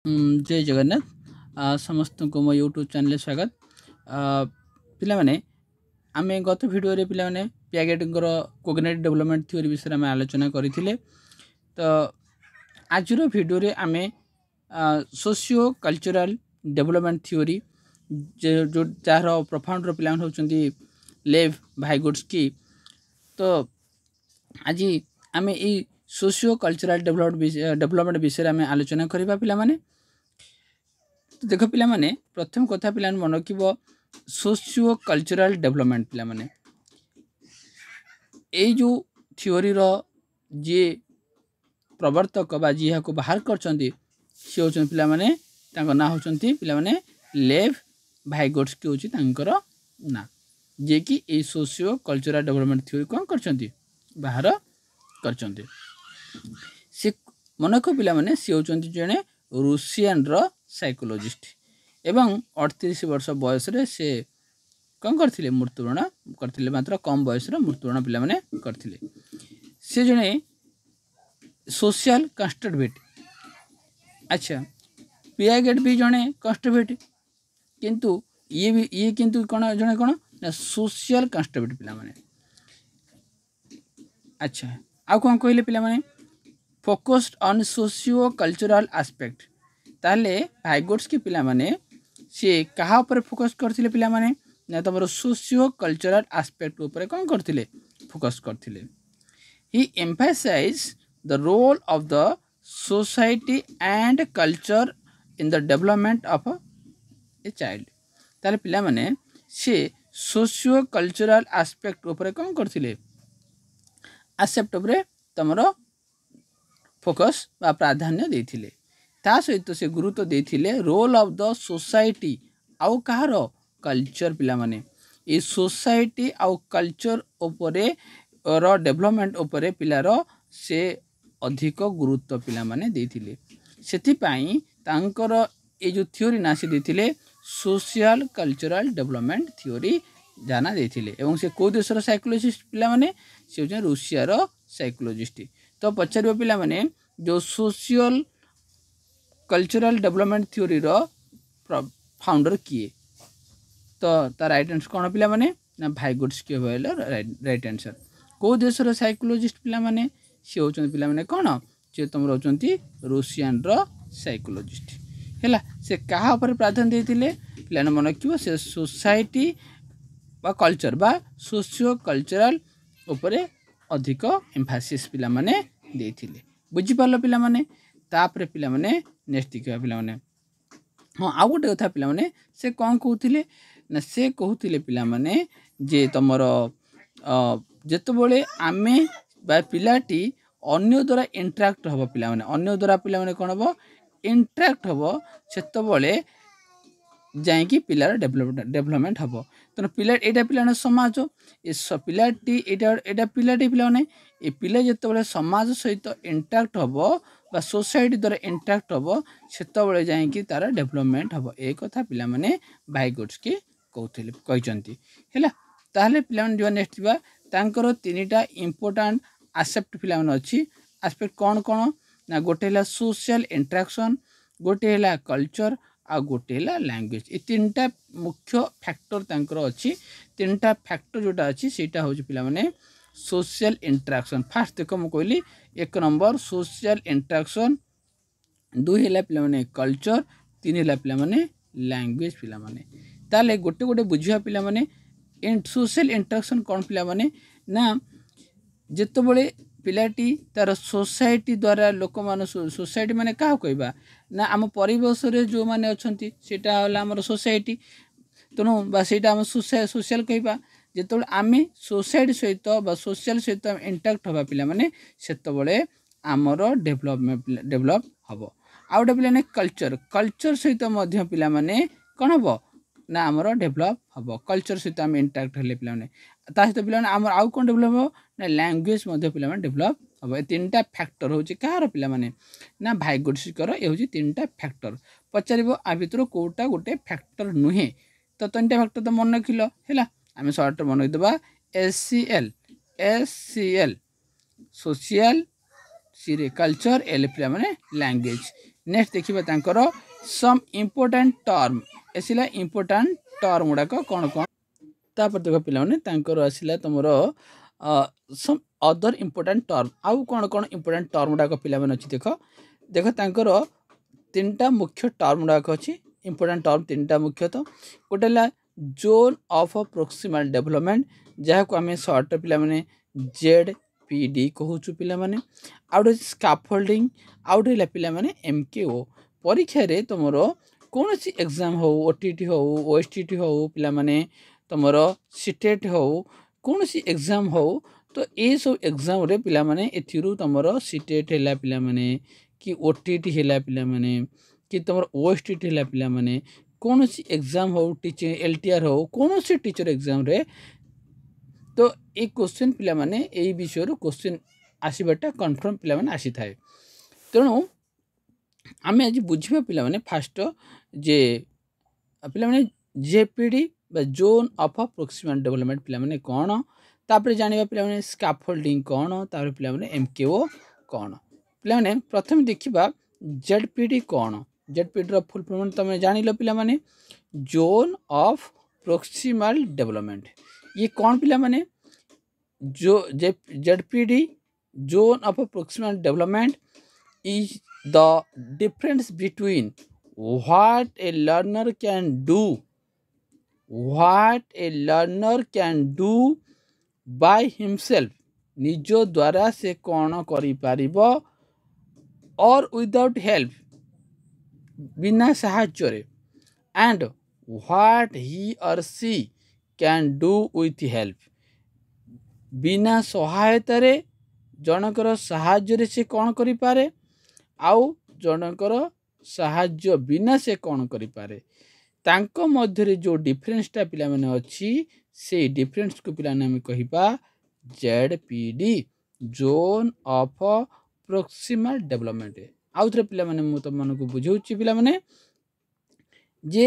जय जगन्नाथ समस्त को मो यूट्यूब चैनल स्वागत पिलाने आम गत भिडियो पिलाने पियागेटर कोग्निटिव डेवलपमेंट थ्योरी विषय में आलोचना करते तो आज भिडियो आम सोशियो कल्चरल डेवलपमेंट थ्योरी जो जार प्रोफाउंड पिला होती लेव भाइगोट्स्की तो आज आम ये सोशियो कल्चरल डेवलपमेंट विषय में आलोचना करवा पिलाने तो देख पिलाने प्रथम कथा पिला मन रख सोशियो कल्चरल डेवलपमेंट पिलाने ये जो थ्योरी जी प्रवर्तक बा जी को बाहर कर सी हूँ पिलाने ना होती पिलाने लेव भाइगोट्स्की हूँ ना जे कि ये सोशियो कल्चरल डेवलपमेंट थ्योरी कौन कर बाहर कर मन रख पिलाने सी हूँ जड़े रूसियान साइकोलोजिस्ट एवं 38 वर्ष बयस से कौन करते मृत्युवरण करते मात्र कम बयस मृत्युवरण पिलाने करते से जड़े सोशल कंस्ट्रक्टिविस्ट अच्छा पियागेट भी जड़े कंस्ट्रक्टिविस्ट किंतु ये किंतु कौन जड़े कौन सोशल कंस्ट्रक्टिविस्ट पिलाने अच्छा आ कौन कहले पिलाने focused on socio cultural aspect ताले भाइगोट्स्की पिलाने सी क्या फोकस करथिले पिलाने ना तुम सोशियो कल्चरल एस्पेक्ट उपर कौन करथिले फोकस करथिले he emphasize the role of the society and culture in the development of a child ताले पिलाने सी सोशियो कल्चरल एस्पेक्ट उपर कौन करथिले एस्पेक्ट उपर तुमरो फोकस बा प्राधान्य देथिले ता सहित से गुरुत्व देथिले रोल ऑफ द सोसाइटी आउ कहार कल्चर पिला माने ए सोसाइटी आउ कल्चर उपरे रो डेवलपमेंट उपरे पिलार से अधिक गुरुत्व पिला माने देथिले सेति पई तांकर ए जो थ्योरी ना से देथिले सोशल कल्चरल डेवलपमेंट थ्योरी जाना देथिले एवं से को देशर साइकोलॉजिस्ट पिला माने से होचे रूसिया रो साइकोलॉजिस्ट तो पचार पिला माने जो सोशल कल्चरल डेवलपमेंट थ्योरी रो फाउंडर किए तो तार राइट आंसर कौन पिला माने ना भाइगोट्स्की राइट आंसर को देशर साइकोलॉजिस्ट पिला माने सी होचन पिला माने कौन जे तुम होचंती रूसियान रो साइकोलॉजिस्ट हैला से कहा ऊपर प्राधान्य देथिले पिला मन रखिबो से सोसाइटी बा कल्चर बा सोशियो कल्चरल उपरे अधिक एम्फासिस पिला माने देथिले बुझी पारलो पिला माने तापरे पिला माने नेक्स्ट देखा पिला माने हाँ आउ गोटे कथा पिला माने से कौन कहते ना से कहते पिला माने जे तुमर जेतबले आमे बा पिलाटी अन्य द्वारा इंटराक्ट हबो पिला माने अन्य द्वारा पिला माने कोन हबो इंटराक्ट हबो सेतबले जाई कि पिलार डेवलपमेंट हबो तो पिला एटा पिला समाज ए पिलाटी एटा पिलाटी पिला माने ए पिला जेतबले समाज सहित इंटराक्ट हबो बा सोसाइटी द्वारा इंटराक्ट हबो सेतबले जाई कि तार डेवलपमेंट हबो ए कथा पिला माने भाइगोट्स्की कहथिले कहिसंती हैला ताहले पिला माने जो नेक्स्ट बा तांकर तीनटा इंपोर्टेंट एस्पेक्ट पिला माने अछि एस्पेक्ट कोन कोन ना गोटे हला सोशल इंटरेक्शन गोटे हला कल्चर आ गोटे हला लैंग्वेज ए तीनटा मुख्य फैक्टर तांकर अछि तीनटा फैक्टर जोटा अछि सेटा होछि पिला माने सोशल इंटरेक्शन फास्ट देखो म कहली एक नंबर सोशल इंटरेक्शन दुई हला पिला माने कल्चर तीन हला पिला माने लैंग्वेज पिला माने ताले गोटे गोटे बुझिया पिला माने सोशल इंटरेक्शन कौन पिला माने ना जेतबले पिलाटी तार सोसाइटी द्वारा लोक मान सोसाइटी माने क्या कहबा ना आम परिवेश रे जो माने अछंती सेटा होला हमर सोसाइटी तेणु बा सेटा हम सोशल कहबा जेतबले आमे सोसाइटी सहित बा सोशल सहित इंटैक्ट हबा पिला माने सेतबले आमर डेवलप हबो आउटे पिला ने कल्चर सहित मध्य पिला माने कोन हबो ना आमर डेवलप हबो कल्चर सहित आम इंटैक्ट हले पिला माने ता सहित पिला आमर आउ कोन डेवलप हो ना लैंग्वेज मध्य पिला माने डेवलप हबो ए तीनटा फैक्टर होची कार पिला माने ना भाइगोट्स्की कर ए होची तीनटा फैक्टर पचारिबो आ भितर कोटा गोटे फैक्टर नुहे तो तीनटा फैक्टर तो मन रखिलो हैला आमे शॉर्ट मन देबा SCL सोशल सीरे कल्चर एल पिला माने लैंग्वेज नेक्स्ट देखिए तांकर सम इम्पोर्टाट टर्म आसला इम्पोर्टाट टर्म गुड़ाक कौन कौन तापर देख पिलाने तांकर आसला तुमर सम अदर इम्पोर्टाट टर्म आउ कौन कौन इम्पोर्टाट टर्म गुड़ाक पिलाने अच्छी देख देख तांकर तीनटा मुख्य टर्म गुड़ाक अच्छी इम्पोर्टाट टर्म तीनटा मुख्यतः गोटे है जोन ऑफ प्रोक्सिमल डेवलपमेंट जहाँ को आम सर्ट पिलाने ZPD कहूँ पिलाने आउट स्काफोल्डिंग आउट है पिलाने MKO परीक्षा रे तुमर कौन सी एग्जाम हो OTT हो OSTT हो पिलाने तुमर सीटेट हो कौन सी एग्जाम हो तो ये सब एग्जाम रे पिलाने एथिरू तुमर सीटेट है पिलाने कि OTT है पिलाने कि तुम OSTT है पिलाने कौन सी एग्जाम हो टीचर LTR हो कौन सी टीचर एग्जाम रे तो ये क्वेश्चन पिलाने यही विषय क्वेश्चन आसवाटा कन्फर्म पिलाने आसी थाए तेणु आम आज बुझा पिलाने फास्ट जे पिलाने JPD zone of proximal development पिलाने कौन तापर जानिबा पिलाने स्काफोल्डिंग कौन तापर पिलाने MKO कौन पिलाने प्रथम देखिबा ZPD कौन ZPD रो फुल फॉर्म तुम जानिल पिलाने जोन ऑफ प्रोक्सिमल डेवलपमेंट ये कौन पिलाने जो ZPD zone of proximal development is the difference between what a learner can do by himself निजो द्वारा से कौन करि पारिबो और विदाउट हेल्प बिना साहाय्य रे and what he or she can do with help बिना सहायता रे जनकर साहाय्य रे से कौन करि पारे आउ जनकर साहाय्य बिना से कौन करि पारे तांको मध्य जो डिफरेंसटा पिला माने अच्छी से डिफरेंस को पिला नाम कहिबा ZPD zone of proximal development आउ थरे पिला माने मु तुम मन को बुझौची पिला माने जे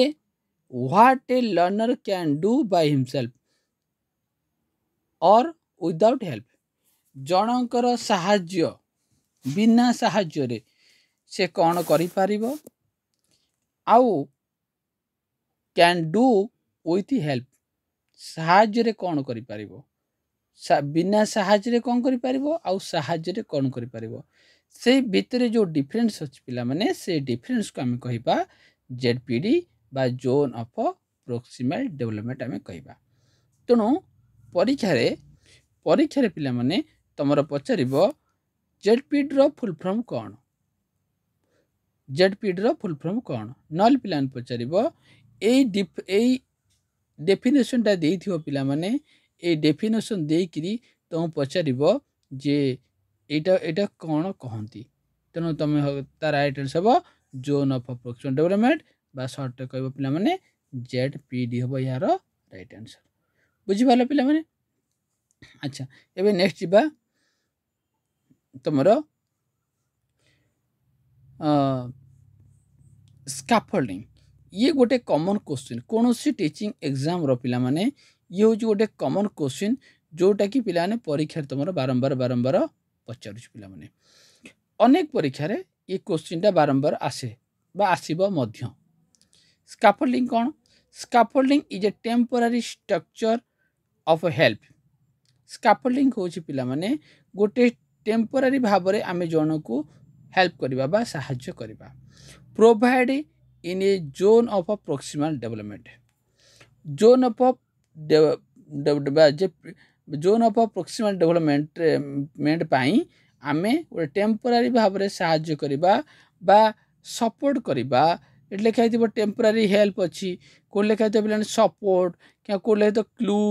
what a learner can do by himself और विदाउट हेल्प जनकर साहाय्य बिना साहाय्य रे से कौन करि पारिबो आउ कैन डू विथ हेल्प साहाय्य रे कौन करि पारिबो बिना साहाय्य रे कौन करि पारिबो आउ साहाय्य रे कौन करि पारिबो से भितर जो डिफरेंस अछि पिला माने से डिफरेंस को हम कहिबा ZPD बा जोन ऑफ प्रोक्सिमल डेवलपमेंट आम कहिबा तेणु परीक्षा रे पिला माने तमरो पचारिबो ZPD रो फुल फॉर्म कौन ZPD रो फुल फॉर्म कौन नल पिला पचारिबो ए डेफिनेशन टा देइथिबो पिला माने ए डेफिनेशन देइकरी तुम पचारिबो जे एटा कौन कहंती तेणु तुम तार राइट आंसर हो जोन ऑफ प्रोक्सिमल डेवलपमेंट बा शॉर्ट कहबो पिला माने ZPD हो यार राइट आंसर बुझि पालो पिला माने अच्छा एबे नेक्स्ट जिबा तुमरो स्काफोल्डिंग ये गोटे कॉमन क्वेश्चन कौन सी टीचिंग एग्जाम रो पिला माने ये हूँ गोटे कॉमन क्वेश्चन जोटा कि पिला ने परीक्षा तुम बारंबार पचारुछ पिला माने अनेक परीक्षा रे ये क्वेश्चन टा बारंबार आसे बा आसीबो मध्य स्काफोल्डिंग कौन scaffolding is a temporary structure of help scaffolding होची पिला माने गोटे टेम्पोरारी भाव रे आमे जन को हेल्प करबा बा सहाय्य करबा provide in a zone of proximal development zone of zone of proximal development पाई आमे गोटे टेम्पोरारी भाव रे सहाय्य करबा बा सपोर्ट करबा एट लिखा टेम्पोरारी हेल्प अच्छी को लिखा पे सपोर्ट क्या को लिखा क्लू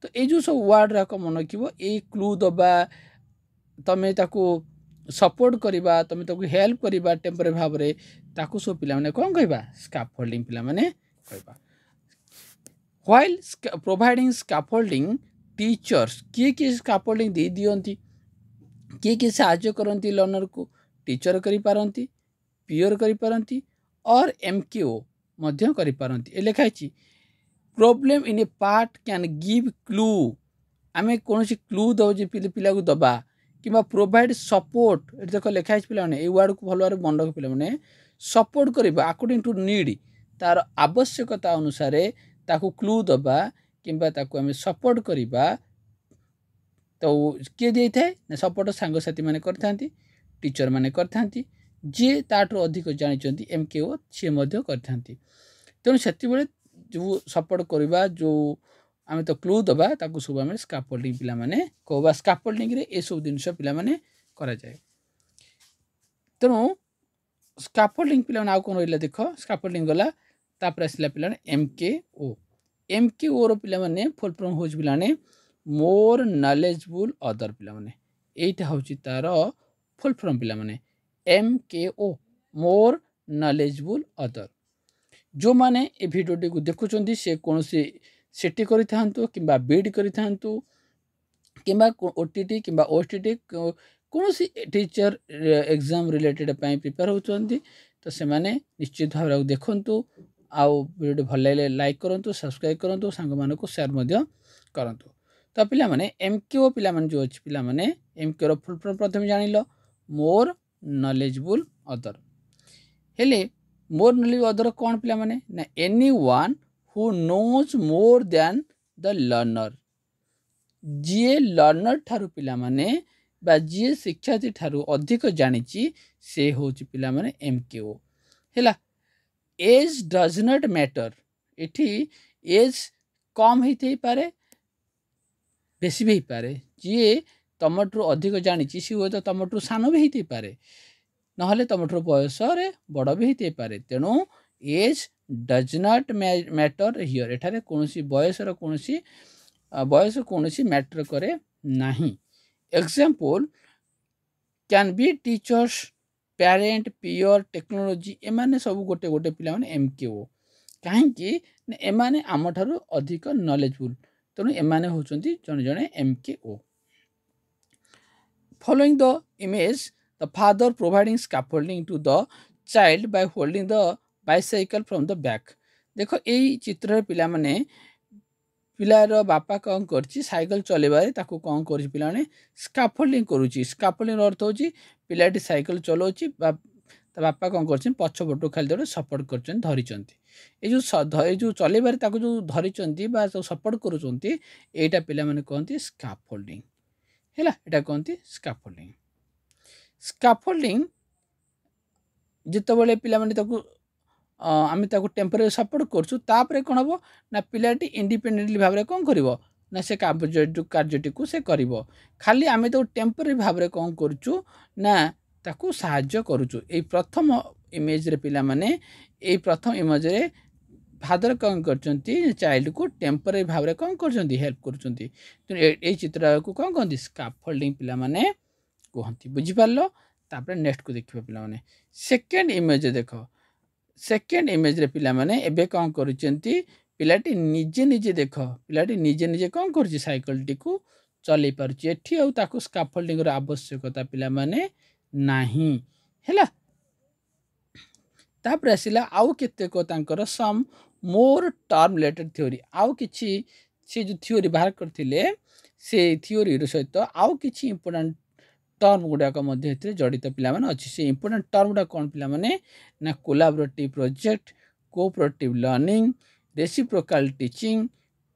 तो ये जो सब वर्ड राक मन रखिबो ए क्लू दबा तमे ताको सपोर्ट करबा तमे ताको हेल्प करबा टेम्पोरारी भाव रे ताको सब पिला माने कोन कहबा स्काफोल्डिंग पिला माने कहबा व्हाइल प्रोवाइडिंग स्काफोल्डिंग टीचर्स किए स्काफोल्डिंग दे दियंती किए सहाय्य करती लर्नर को टीचर करि पारंती पियर करि पारंती और MKO मध्य करि पारंती ए लिखा है problem in A part can give clue आमे कौन सी क्लू दो जे पिला को दबा किंवा प्रोवाइड सपोर्ट ये देख लिखाई पे ये वार्ड को भल भाव मन रख पे सपोर्ट करवा अकॉर्डिंग टू नीड तार आवश्यकता अनुसार ताकू क्लू दबा किंबा ताकू आम सपोर्ट करवा तो किए दे था सपोर्ट सांगसाथी मैंने करथांती टीचर मैंने करथांती जी ताठू अधिक जानी एमकेओ सी करथांती तेणु से जो सपोर्ट करवा जो आम तो क्लू दबा ताकू सब आम स्काफोल्डिंग पिला माने कहबा स्काफोल्डिंग रे ए सब जिनस पिला माने करा जाए तेणु स्काफोल्डिंग पिला माने आउ कोन रहिला देख स्काफोल्डिंग गला तापर आसला पिला एमकेओ रो पिला माने फुल फॉर्म होज पिला माने मोर नॉलेजफुल अदर पिला माने एटा होची तार फुल फॉर्म पिला माने एमकेओ मोर नॉलेजफुल अदर जो माने ए भिडियोटी को देखुचंदी से कोनोसी सेटी करि थांतु किंबा बीड करि थांतु किंबा ओटीटी किंबा ओटीटी कोनोसी टीचर एग्जाम रिलेटेड पई प्रिपेयर होचंदी तो से माने निश्चित भाव देखंतु आउ वीडियो भल लागले लाइक करंतु सब्सक्राइब करंतु सांग मानको शेयर मध्य करंतु तो पिला माने एमकेओ पिला माने जो अछि पिला माने एमकेओ रो फुल फॉर्म प्रथम जानिलो मोर नॉलेजफुल अदर हेले मोर नॉलेज अदर कौन पिला माने ना anyone who knows more than the learner जी लर्नर ठारू पिला माने बा जी शिक्षार्थी ठारू अधिक जानिची से होची पिला माने एमकेओ हेला एज डज नॉट मैटर एठी एज कम होते पारे बेसी भी पारे जी तमठू अधिक जानिची सी हो तो तमठू सान भी होते पारे नहले तमठू बयस रे बड़ भी होते पारे तेणु age does not matter here एठारे कोनोसी बयसर कोनोसी मैटर करे नाही example can be teachers parent peer technology एमाने सब गोटे गोटे पिला माने एमकेओ काहेकि एमाने आम ठारू अधिक नॉलेजफुल तेणु एमाने होचंती जने जने एमकेओ following the image the father providing scaffolding to the child by holding the bicycle from the back देखो यही चित्र पिला माने पिलार बापा कौन करछि साइकिल चलेबारे ताको कौन करछि पिला माने स्कैफोल्डिंग करूछि स्कैफोल्डिंग अर्थ होछि पिलाटी साइकिल चलाउछि बापा कौन करछि पछपटो खाली दे सपोर्ट करछन धरिचंती ए जो चलेबारे ताको जो धरिचंती बा सपोर्ट करूचंती एटा पिला माने कहंती स्कैफोल्डिंग हैला एटा कहंती स्कैफोल्डिंग स्कैफोल्डिंग जिते बड़े पिला माने ताको आम टेम्परेरी सपोर्ट करछु तापरे कौन हम ना पिलाटी इंडिपेंडेंटली भाव में कौन करिवो ना से कार्यटी को से करिवो खाली आम तो टेम्परेरी भाव में कौन करछु ना ताकू साहाय्य करूछु ए प्रथम इमेज रे पिला माने ए प्रथम इमेज रे फादर कौन करचंती चाइल्ड को टेम्परेरी भाव में कौन करचंती हेल्प करचंती तो ए चित्र को कौन कहंती स्कैफोल्डिंग पिला माने कहंती बुझि पारलो तापर नेक्स्ट को देखिबो पिला माने सेकंड इमेज देखो सेकेंड इमेज रे पिला माने एबे कौन करूचंती पिलाटी निजे निजे देख पिलाटी निजे निजे कौन करूची साइकिल टी को चलै पारुची एठी आ ताकू स्कैफोल्डिंग रो आवश्यकता पिला माने नाही हैला तापर आसिला आउ केते को तांकर सम मोर टर्म रिलेटेड थ्योरी आउ किछि से जो थ्योरी बाहर करथिले से थ्योरी रो सहित आउ किछि इंपोर्टेंट टर्म गुड़ाक जड़ित पिला माने अच्छी से इंपोर्टेंट टर्म गुड़ा कौन पिला माने ना collaborative project cooperative learning reciprocal teaching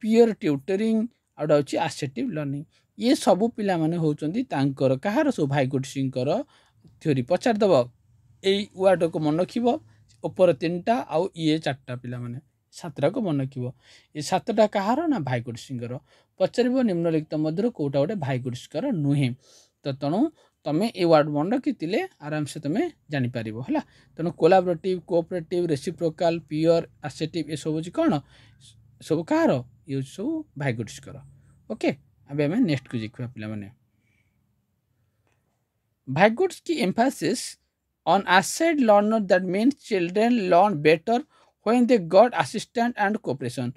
peer tutoring out अच्छी आसेटिव लर्निंग ये सबू पिला माने होचंदी तांकर कहार सो भाई गुडसिंकर थ्योरी पचार दब एई वर्ड को मन रखिबो ऊपर तीनटा आउ ये चारटा पिला माने सातटा को मन रखिबो ये सातटा कहार ना भाई गुडसिंकर पचारिबो निम्नलिखित मध्य कोटा गोटे भाई गुडसिंकर नुहे तो तेणु तुम ए वर्ड मन रखी आराम से तुम जापर है तेणु कोलाबोरेटिव कोऑपरेटिव रेसिप्रोकल पीयर आसेटिव ये सब कौन सब कहार ये सब भाई गुडसिंकर ओके अब आम नेक्स्ट को देखा पिला माने भाई गुड्स की Mphasis on aside learner that means children learn better when they got assistant and cooperation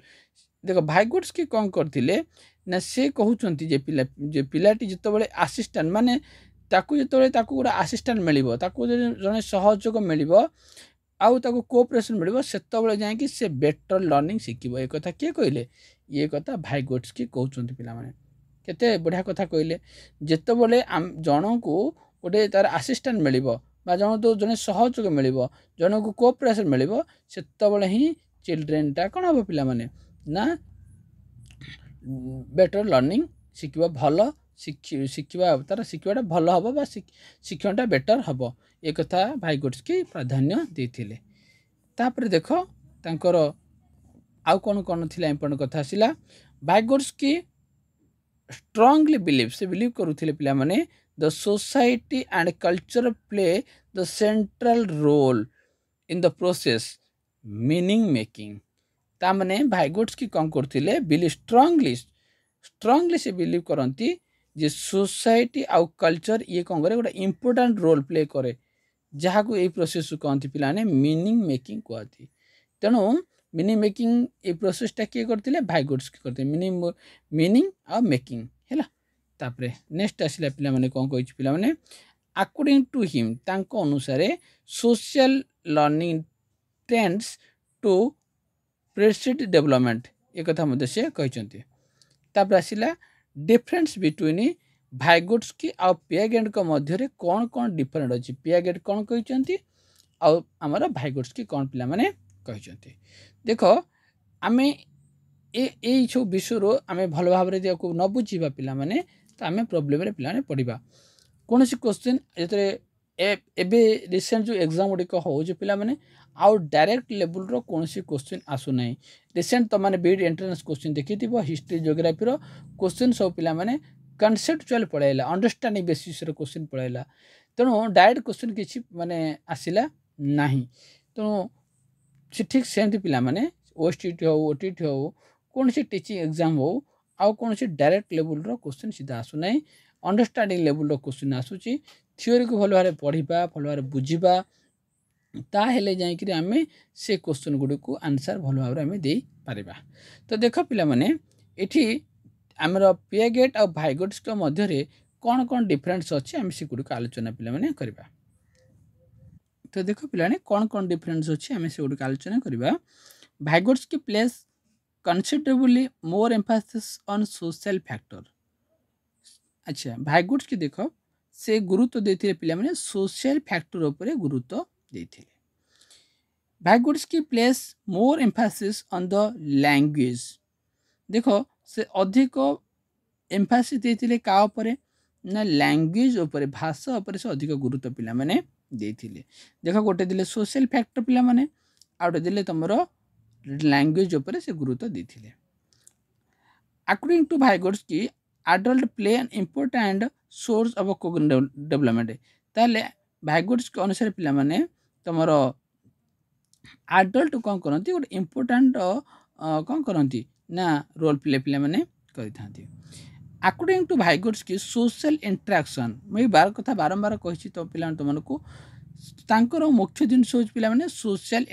देखो भाई गुड्स की कौन करथिले ना से कहउचंती जे पिलाटी जितेबाला आसिस्टेंट माने ताकू जितेबाला ताकू गोटे आसिस्टेंट मिलिबो ताकू जने सहयोग मिलिबो आउ ताकू कोऑपरेशन मिलिबो सेतेबाला जाय कि से बेटर लर्निंग शिखिबो ए कथा के कहले ये कथा भाई गुड्स की कहउचंती पिला माने केते बढ़िया कथा कहले जेतेबेले जनकू गोटे तार आसिस्टांट मिलिबो बा जन तो जने सहयोग मिलिबो जनकू कोऑपरेशन मिलिबो सेतेबेले ही चिल्ड्रेनटा कौन हम पिला माने ना बेटर लर्निंग शिखिबा भल शिखिबा तार शिखिबाटा भल हबो बा शिक्षणटा बेटर हबो ए कथा भाई गोट्सकी प्राधान्य देथिले। तापर देख तांकर आउ कौन कौन थिला इंपोर्टेंट कथा आसिला भाई गोट्सकी स्ट्रांगली बिलीव से बिलीव करुथिले पिला माने the society and culture play the central role in the process meaning making ता माने भाई गोट्सकी कौन करथिले बिलीव स्ट्रांगली से बिलीव करंती जे सोसाइटी आउ कल्चर ये कौन करे गोटे इंपोर्टेंट रोल प्ले करे जहाँ को ये प्रोसेस कहती पिलाने मीनिंग मेकिंग कहती तेणु मीनिंग मेकिंग ये प्रोसेसटा किए करते भाई गोट्सकी करते मीनिंग आ मेकिंग है। तापरे नेक्स्ट आसला पिला माने कौन कही पिला माने अकॉर्डिंग टू हिम तांको अनुसार social learning tends to precede development ये कथा मध्य से कहते। तापर आसला डिफरेंस बिटवीन भाई गोट्सकी आ पियागेट को मध्य कौन कौन डिफरेंट अच्छी पियागेट कौन कहते आमर भाई गोट्सकी कौन पिला माने कहते। देख आम ये सब विषय आम भल भाव न बुझा पिला माने तो आम प्रोब्लेम पिला पढ़ा कौन क्वेश्चन जो एबे रिसेंट जो एग्जाम गुड़िक हो पिला माने आउ डायरेक्ट लेवल रो कौन क्वेश्चन आसुना रिसेंट तो मैंने बीड एंट्रेंस क्वेश्चन देखी हिस्ट्री ज्योग्राफी रो क्वेश्चन सब पिला माने कनसेप्चुअल पढ़ाइला अंडरस्टैंडिंग बेसिस रो क्वेश्चन पढ़ाइला तेणु डायरेक्ट क्वेश्चन किसी माने आसिला नहीं तेणु से ठीक सेमती पिला माने ओएसटीटी हो ओटीटी हो कौन टीचिंग एग्जाम हो आउ कौन डायरेक्ट लेवल रो क्वेश्चन सीधा आसुना अंडरस्टैंडिंग लेवल रो क्वेश्चन आसूची थ्योरी को भल भाव पढ़ा भल भाव बुझा ताहेले जाइकरी आमे से क्वेश्चन गुडी को आंसर भल भाव आमे देई पारिबा। तो देख पिला माने एठी आमर पियागेट और भाई गोट्स के मध्य रे कौन कौन डिफरेंस अच्छे आम से गुडी को आलोचना पिला माने करबा। तो देख पिला ने कौन कौन डिफरेंस अच्छे आम से गुडी को आलोचना करबा। भाई गोट्स की place considerably more Mphasis on social factor. अच्छा भाई गोट्स की देख से गुरुत्व देथिले पिला माने सोशल फैक्टर ऊपर गुरुत्व देथिले। भाई गोट्स की place more Mphasis on the language देखो से अधिक एम्फासिस देथिले का ऊपर ना लैंग्वेज ऊपर भाषा ऊपर से अधिक गुरुत्व पिला माने देथिले। देखो गोटे दिले सोशल फैक्टर पिला माने आउटे दिले तमरो लैंग्वेज ऊपर से गुरुत्व देथिले। अकॉर्डिंग टू भाई गोट्स की adult play an important source of cognitive development ताले भाई गोट्स के अनुसार पिला माने तमरो adult कौन करती गोटे इम्पोर्टाट कौन करती ना रोल प्ले पिला माने करिथांती। अकॉर्डिंग टू भाई गोट्स की सोशल इंटरेक्शन मुझे बार कथा बारंबार कही तो पिला तुमको तांकर मुख्य जिनस हो पिला माने सोशल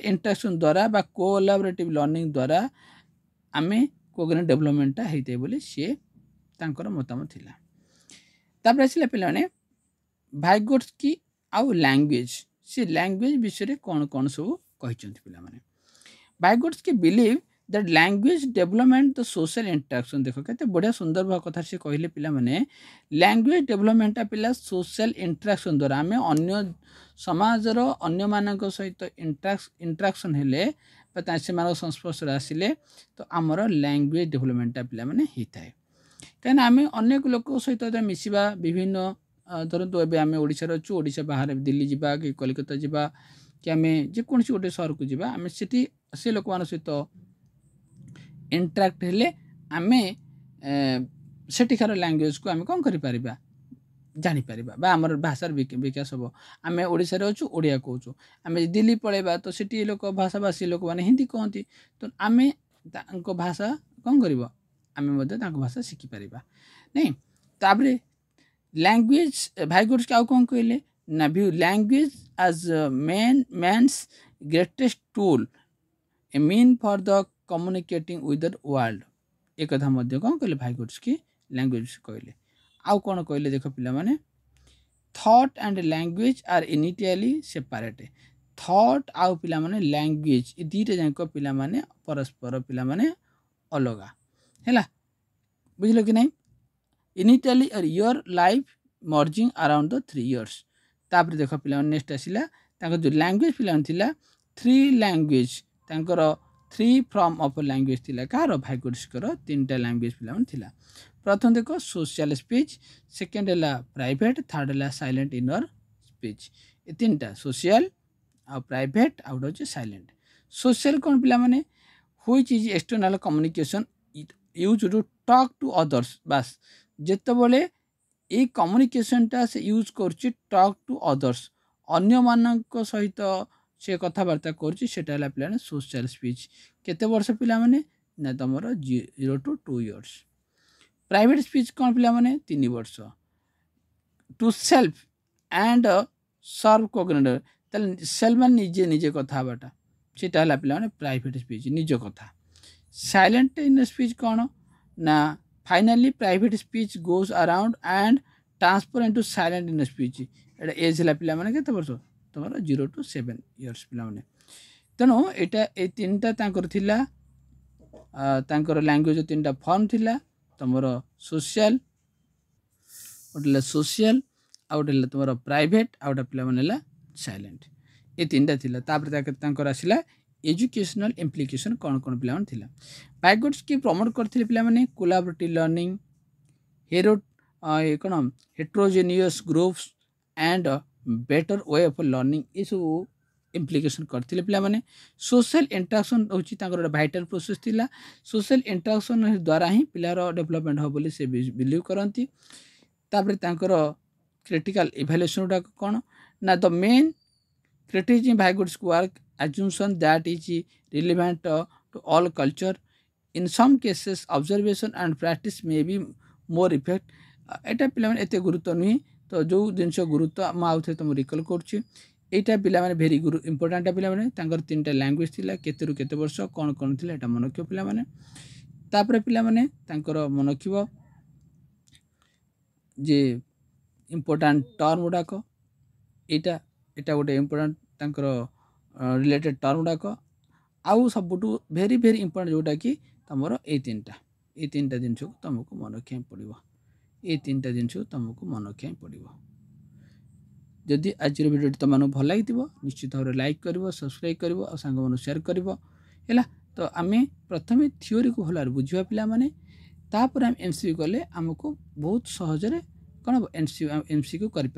इंटरेक्शन द्वारा बा कोलाबोरेटिव लर्निंग द्वारा आमे कोग्निटिव डेवलपमेंट होते बोली सी तांकर मतामत थिला। तापर आसिला पिला माने भाई गोट्स की आउ लैंग्वेज से लैंग्वेज विषय कौन कौन सब कही पिला माने भाई गोट्स की believe that language development the social interaction देखो केते बढ़िया सुंदर भाव कथा से कहले पिला माने लैंग्वेज डेवलपमेंट पिला सोशल इंटरेक्शन द्वारा आमे अन्य समाज रो अन्य मानक सहित इंटरेक्शन हेले से संस्पर्श आसिले तो आमर लैंग्वेज डेवलपमेंट पिला माने होता है कहीं आम अनेक लोक सहित मिसवा विभिन्न धरतु एवं आम ओडिशा अच्छु ओडिशा बाहर दिल्ली जावा कि कलिकता जावा कि आम जेकोसी गोटे सहर को जावा आम से लोक मान सहित इंटराक्ट हेले आम सेठिकार लैंग्वेज को आम कौन कर जापर बा आमर भाषार विकास हम आम ओडिशा अच्छु ओडिया कहूँ आम दिल्ली पलैबा तो सीटी लोक भाषाभाषी लोक मैंने हिंदी कहती तो आम भाषा कौन कर आम भाषा शिखिपर नहीं। तापर लैंग्वेज भाई गोट्स के आउ कौन कहले ना view language as man's greatest tool a mean for the communicating with the world एक कथा मध्य कौन कहले भाई गोट्स की लैंग्वेज कहले। आउ कौन कहले देख पिला माने thought and language are initially separate thought आउ पिला माने लैंग्वेज ए दीटा जाक पिला माने परस्पर पिला माने अलगा हैला बुझल कि नहीं इनिशियली और your life merging around the 3 years तापर देख पिला नेक्स्ट आसिला जो लैंग्वेज पिला थिला 3 लैंग्वेज तांकर 3 फॉर्म ऑफ लैंग्वेज थिला कार भाइगोड्सकर 3टा लैंग्वेज पिला थिला प्रथम देख सोशल स्पीच सेकेंड है प्राइवेट थर्ड है साइलेंट इनर स्पीच ये 3टा सोशल आ प्राइवेट आउ गोटे साइलेंट सोशल कौन पिला माने which is external communication use to talk to others बस जेतेबेले ये कम्युनिकेशनटा से यूज कर टॉक टू अदर्स अन्य मानक सहित से कथबार्ता करटा पे सोशल स्पीच केते वर्ष पिला माने ना तुम 0 to 2 years प्राइवेट स्पीच कौन पिला माने 3 वर्ष टू सेल्फ एंड सर्व कोग्नेटर ताले सेल्फ मान निजे निजे कथा बाटा सेटा हला पिला माने प्राइवेट स्पीच निज कथा साइलेंट इन स्पीच कौन ना finally private speech goes around and transfer into silent in speech Etah as हला पिला माने केते वर्ष तुम 0 to 7 years पिला माने तेणु एटा ए 3टा तांकर थिला तांकर लैंग्वेज 3टा फॉर्म थिला तुमर सोशल गोटे सोशल आ गोटे तुम प्राइवेट आ गोटे पिला माने साइलेंट ये 3टा थिला तापर आसिला एजुकेशनल इम्प्लिकेशन कौन कौन पिला थिला भाइगोड्स की प्रमोट करथिले पिला माने कोलैबोरेटिव लर्निंग हेरो कौन heterogeneous groups and better way of learning ये सब इम्प्लिकेशन करथिले पिला माने सोशल इंटरेक्शन होची तांकर वाइटल प्रोसेस थिला सोशल इंटरेक्शन द्वारा ही पिलार डेवलपमेंट हो बोली से बिलीव करंती तापर तांकर क्रिटिकल इवैल्यूएशन उडा कौन ना the main criticism Vygotsky's work assumption that is relevant to all culture in some cases observation and practice may be more effect एटा पिला माने एते गुरुत्व नहीं तो जो जिनस गुरुत्व म आउथे तुम रिकॉल करछि एटा पिला माने वेरी इंपोर्टेंट पिला माने तांकर 3टा लैंग्वेज थिला केते रु केते वर्ष कोन कोन थिला एटा मन रखियो पिला माने तापर पिला माने तांकर मन रखियो जे इंपोर्टेंट टर्म गुडाक एटा एटा गोटे इंपोर्टेंट तांकर रिलेटेड टर्म गुडाक आउ सबुठू भेरी भेरी इंपोर्टेंट जोटा कि तुम ये 3टा जिनस को तुमको मन रखा पड़ो ये 3टा जिनस को तुमको मन रखा पड़ो जदि आज वीडियो तुम भल लगी निश्चित भाव लाइक कर सब्सक्राइब कर और सांग मन शेयर कर तो आम प्रथम थ्योरी को भल बुझा पिला माने तापर आम एमसीक्यू कले आमको बहुत सहजरे कौन एमसीक्यू कर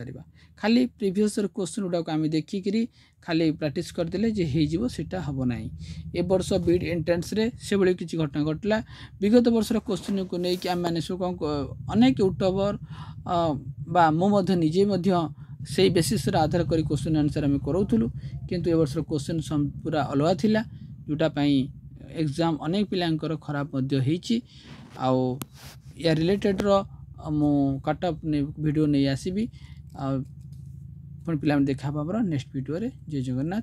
खाली प्रीवियस क्वेश्चन गुड़ाक आम देखिकी खाली प्रैक्टिस करदे जे होटा हम ना ए वर्ष बीड एंट्रेंस रे से भाई किसी घटना घटला विगत वर्षर क्वेश्चन को लेकिन आम मैंने सब कौन अनेक यूट्यूबर मुझे निजे से बेसीस आधार कर क्वेश्चन आंसर आम करूँ किंतु ए वर्षर क्वेश्चन पूरा अलग थिला जोटापाई एग्जाम अनेक पिलांकर खराब आउ या रिलेटेड मु कटअप वीडियो नहीं आसबि पुणी पिला देखा नेक्स्ट वीडियो रे जय जगन्नाथ।